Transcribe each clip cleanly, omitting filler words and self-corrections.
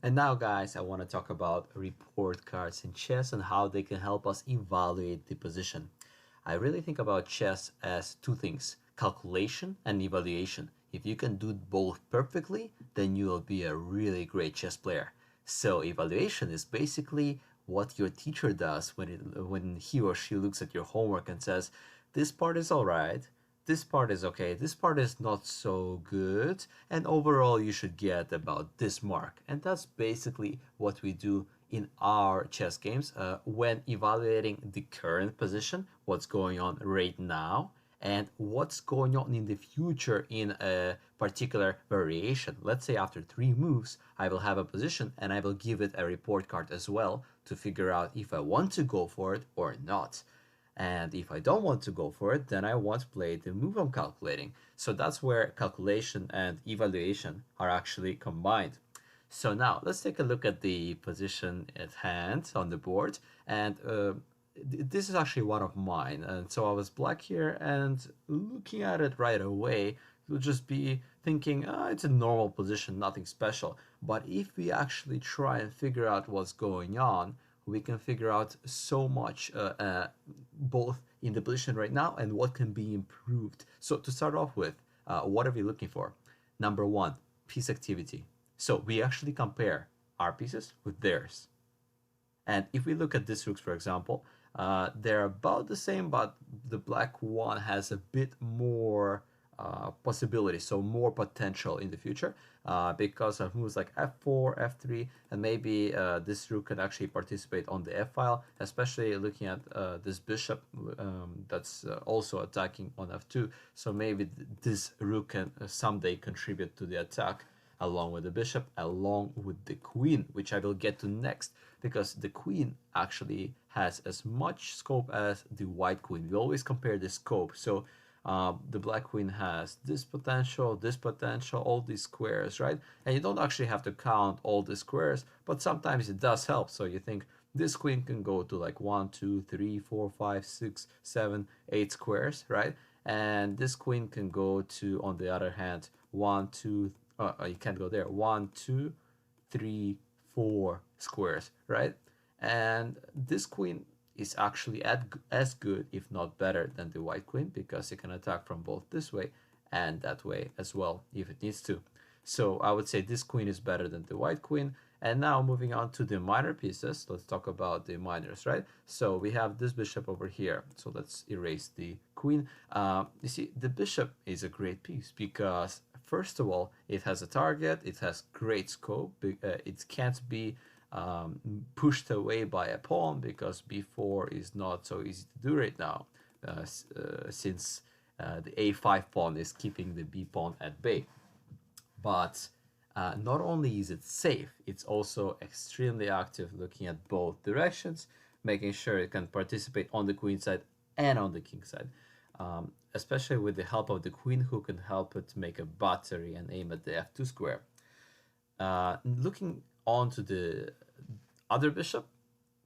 And now, guys, I want to talk about report cards in chess and how they can help us evaluate the position. I really think about chess as two things: calculation and evaluation. If you can do both perfectly, then you will be a really great chess player. So, evaluation is basically what your teacher does when he or she looks at your homework and says, this part is all right, this part is okay, this part is not so good, and overall you should get about this mark. And that's basically what we do in our chess games when evaluating the current position, what's going on right now, and what's going on in the future in a particular variation. Let's say after 3 moves, I will have a position and I will give it a report card as well to figure out if I want to go for it or not. And if I don't want to go for it, then I want to play the move I'm calculating. So that's where calculation and evaluation are actually combined. So now let's take a look at the position at hand on the board. And this is actually one of mine. And so I was black here, and looking at it right away, you'll just be thinking, it's a normal position, nothing special. But if we actually try and figure out what's going on, we can figure out so much both in the position right now and what can be improved. So to start off with, what are we looking for? Number one, piece activity. So we actually compare our pieces with theirs. And if we look at these rooks, for example, they're about the same, but the black one has a bit more possibility, so more potential in the future because of moves like f4, f3, and maybe this rook can actually participate on the f file, especially looking at this bishop that's also attacking on f2. So maybe this rook can someday contribute to the attack along with the bishop, along with the queen, which I will get to next, because the queen actually has as much scope as the white queen. We always compare the scope. So the black queen has this potential, all these squares, right? And you don't actually have to count all the squares, but sometimes it does help. So you think this queen can go to like 1, 2, 3, 4, 5, 6, 7, 8 squares, right? And this queen can go to, on the other hand, 1, 2, you can't go there, 1, 2, 3, 4 squares, right? And this queen is actually as good, if not better, than the white queen, because it can attack from both this way and that way as well if it needs to. So I would say this queen is better than the white queen. And now moving on to the minor pieces, let's talk about the minors, right? So we have this bishop over here. So let's erase the queen. You see, the bishop is a great piece because, first of all, it has a target, it has great scope, it can't be pushed away by a pawn because b4 is not so easy to do right now since the a5 pawn is keeping the b pawn at bay. But not only is it safe, it's also extremely active, looking at both directions, making sure it can participate on the queen side and on the king side, especially with the help of the queen, who can help it make a battery and aim at the f2 square. Looking on to the other bishop,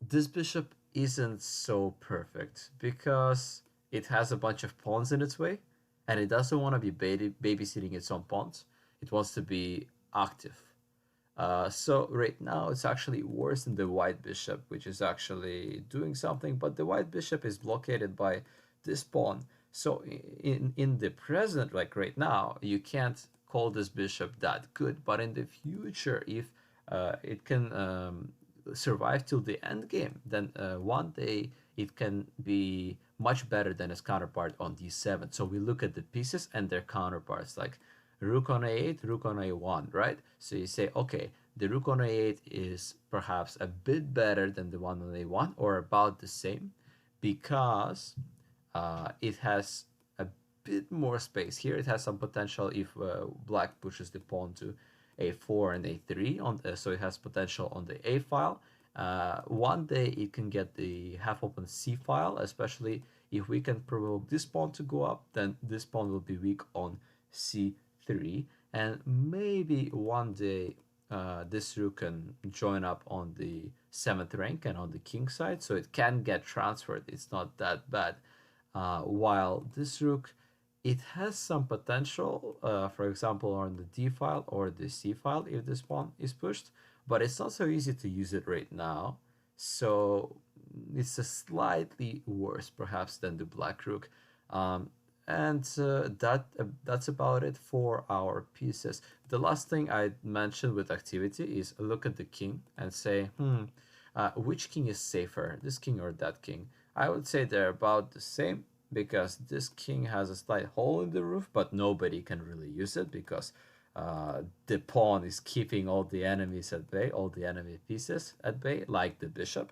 this bishop isn't so perfect because it has a bunch of pawns in its way, and it doesn't want to be babysitting its own pawns. It wants to be active. So right now it's actually worse than the white bishop, which is actually doing something, but the white bishop is blockaded by this pawn. So in the present, like right now, you can't call this bishop that good, but in the future, if it can survive till the end game, then one day it can be much better than its counterpart on d7. So we look at the pieces and their counterparts, like rook on a8, rook on a1, right? So you say, okay, the rook on a8 is perhaps a bit better than the one on a1, or about the same, because it has a bit more space. Here it has some potential if black pushes the pawn to a4 and a3, so it has potential on the a file. One day it can get the half open c file, especially if we can provoke this pawn to go up, then this pawn will be weak on c3, and maybe one day this rook can join up on the 7th rank and on the king side, so it can get transferred. It's not that bad. While this rook It has some potential, for example, on the D file or the C file if this pawn is pushed, but it's not so easy to use it right now. So it's a slightly worse, perhaps, than the black rook. Um, and that's about it for our pieces. The last thing I mentioned with activity is look at the king and say, which king is safer, this king or that king? I would say they're about the same because this king has a slight hole in the roof, but nobody can really use it because the pawn is keeping all the enemies at bay, all the enemy pieces at bay, like the bishop,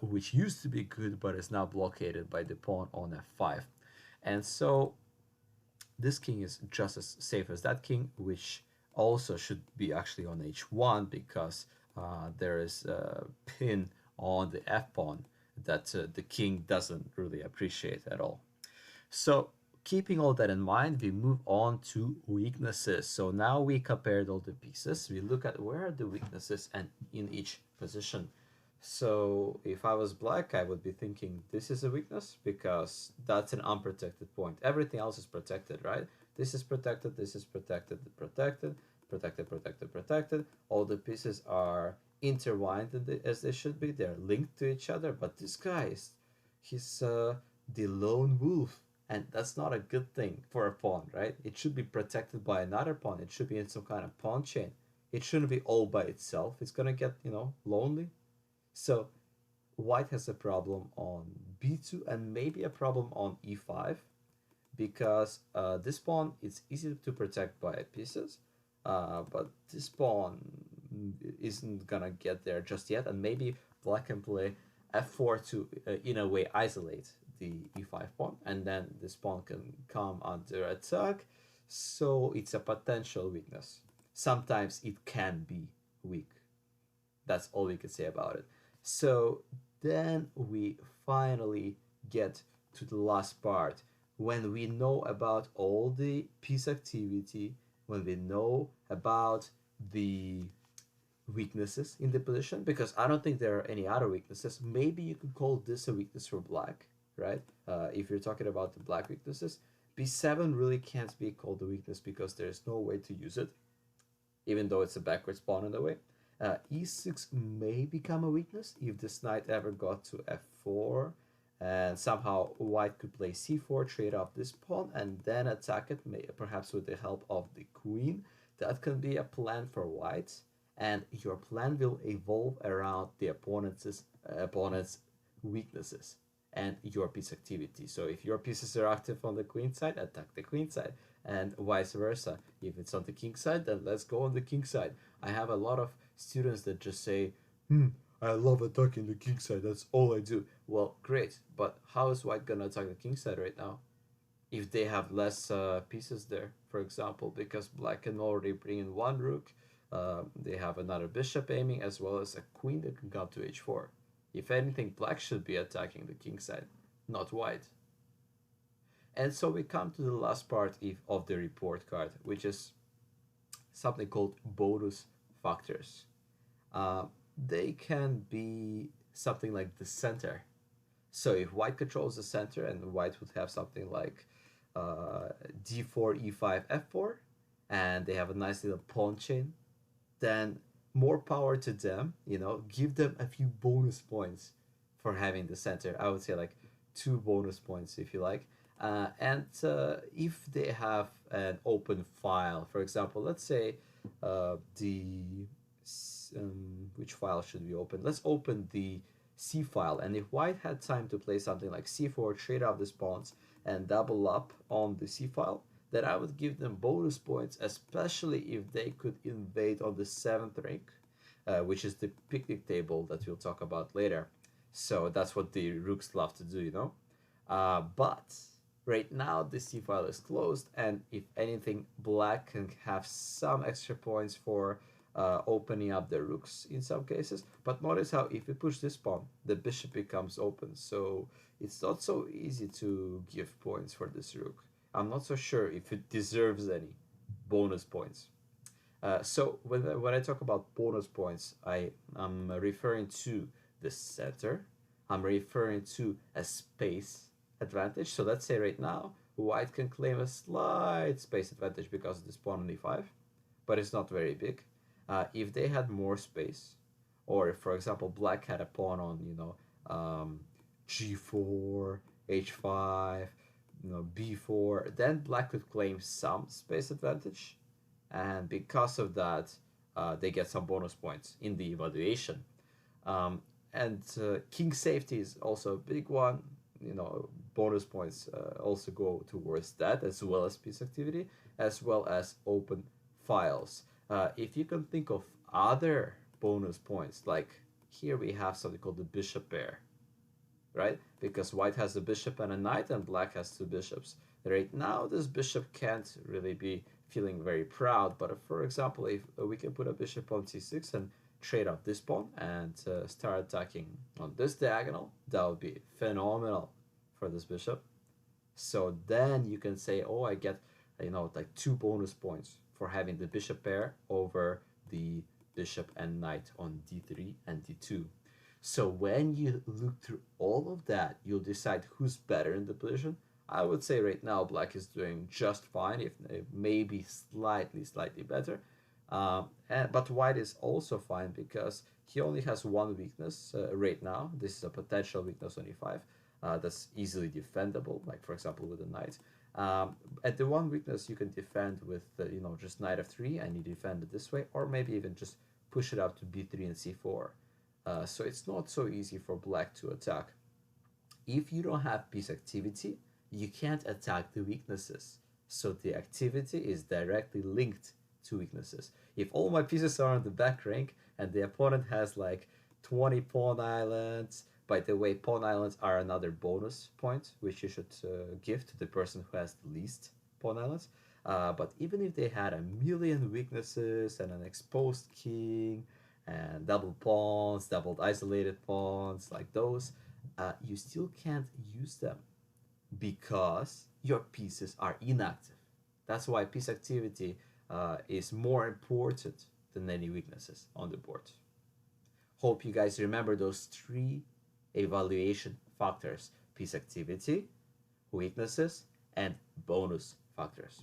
which used to be good but is now blockaded by the pawn on f5. And so this king is just as safe as that king, which also should be actually on h1 because there is a pin on the f pawn that the king doesn't really appreciate at all. So keeping all that in mind, we move on to weaknesses. So now we compared all the pieces. We look at where are the weaknesses and in each position. So if I was black, I would be thinking this is a weakness because that's an unprotected point. Everything else is protected, right? This is protected, this is protected, protected, protected, protected, protected. All the pieces are intertwined as they should be. They're linked to each other. But this guy is, he's the lone wolf, and that's not a good thing for a pawn, right? It should be protected by another pawn. It should be in some kind of pawn chain. It shouldn't be all by itself. It's gonna get, lonely. So white has a problem on b2 and maybe a problem on e5 because this pawn is easy to protect by pieces, but this pawn isn't gonna get there just yet, and maybe black can play f4 to in a way isolate the e5 pawn, and then this pawn can come under attack. So it's a potential weakness. Sometimes it can be weak. That's all we can say about it. So then we finally get to the last part when we know about all the piece activity, when we know about the weaknesses in the position, because I don't think there are any other weaknesses. Maybe you could call this a weakness for black, right? If you're talking about the black weaknesses, b7 really can't be called a weakness because there's no way to use it, even though it's a backwards pawn in a way. E6 may become a weakness if this knight ever got to f4, and somehow white could play c4, trade off this pawn, and then attack it, perhaps with the help of the queen. That can be a plan for white, and your plan will evolve around the opponent's weaknesses and your piece activity. So if your pieces are active on the queen side, attack the queen side, and vice versa. If it's on the king side, then let's go on the king side. I have a lot of students that just say, I love attacking the king side, that's all I do. Well, great, but how is white gonna attack the king side right now if they have less pieces there, for example, because black can already bring in one rook, they have another bishop aiming, as well as a queen that can come to h4. If anything, black should be attacking the king side, not white. And so we come to the last part of the report card, which is something called bonus factors. Uh, they can be something like the center. So if white controls the center and white would have something like d4, e5, f4, and they have a nice little pawn chain, then more power to them, give them a few bonus points for having the center. I would say like 2 bonus points if you like. And if they have an open file, for example, let's say the which file should we open? Let's open the C file. And if white had time to play something like C4, trade off the pawns, and double up on the C file, then I would give them bonus points, especially if they could invade on the 7th rank, which is the picnic table that we'll talk about later. So that's what the rooks love to do. But right now the C file is closed, and if anything, black can have some extra points for opening up the rooks in some cases. But notice how if you push this pawn, the bishop becomes open, so it's not so easy to give points for this rook. I'm not so sure if it deserves any bonus points. So when I talk about bonus points, I'm referring to the center. I'm referring to a space advantage. So let's say right now white can claim a slight space advantage because of this pawn on e5, but it's not very big. If they had more space, or if, for example, black had a pawn on, g4, h5, b4, then black could claim some space advantage, and because of that, they get some bonus points in the evaluation. Um, and king safety is also a big one. Bonus points also go towards that, as well as piece activity, as well as open files. If you can think of other bonus points, like here we have something called the bishop pair, right? Because white has a bishop and a knight, and black has two bishops. Right now, this bishop can't really be feeling very proud, but if, for example, if we can put a bishop on c6 and trade off this pawn and start attacking on this diagonal, that would be phenomenal for this bishop. So then you can say, oh, I get, like 2 bonus points for having the bishop pair over the bishop and knight on d3 and d2. So when you look through all of that, you'll decide who's better in the position. I would say right now black is doing just fine, if maybe slightly better. But white is also fine because he only has one weakness right now. This is a potential weakness on e5 that's easily defendable, like for example with the knight. At the one weakness you can defend with just knight f3, and you defend it this way, or maybe even just push it up to b3 and c4. So it's not so easy for black to attack. If you don't have piece activity, you can't attack the weaknesses. So the activity is directly linked to weaknesses. If all my pieces are on the back rank and the opponent has like 20 pawn islands, by the way, pawn islands are another bonus point which you should give to the person who has the least pawn islands. But even if they had a million weaknesses and an exposed king and double pawns, doubled isolated pawns, like those, you still can't use them because your pieces are inactive. That's why piece activity is more important than any weaknesses on the board. Hope you guys remember those 3 evaluation factors: piece activity, weaknesses, and bonus factors.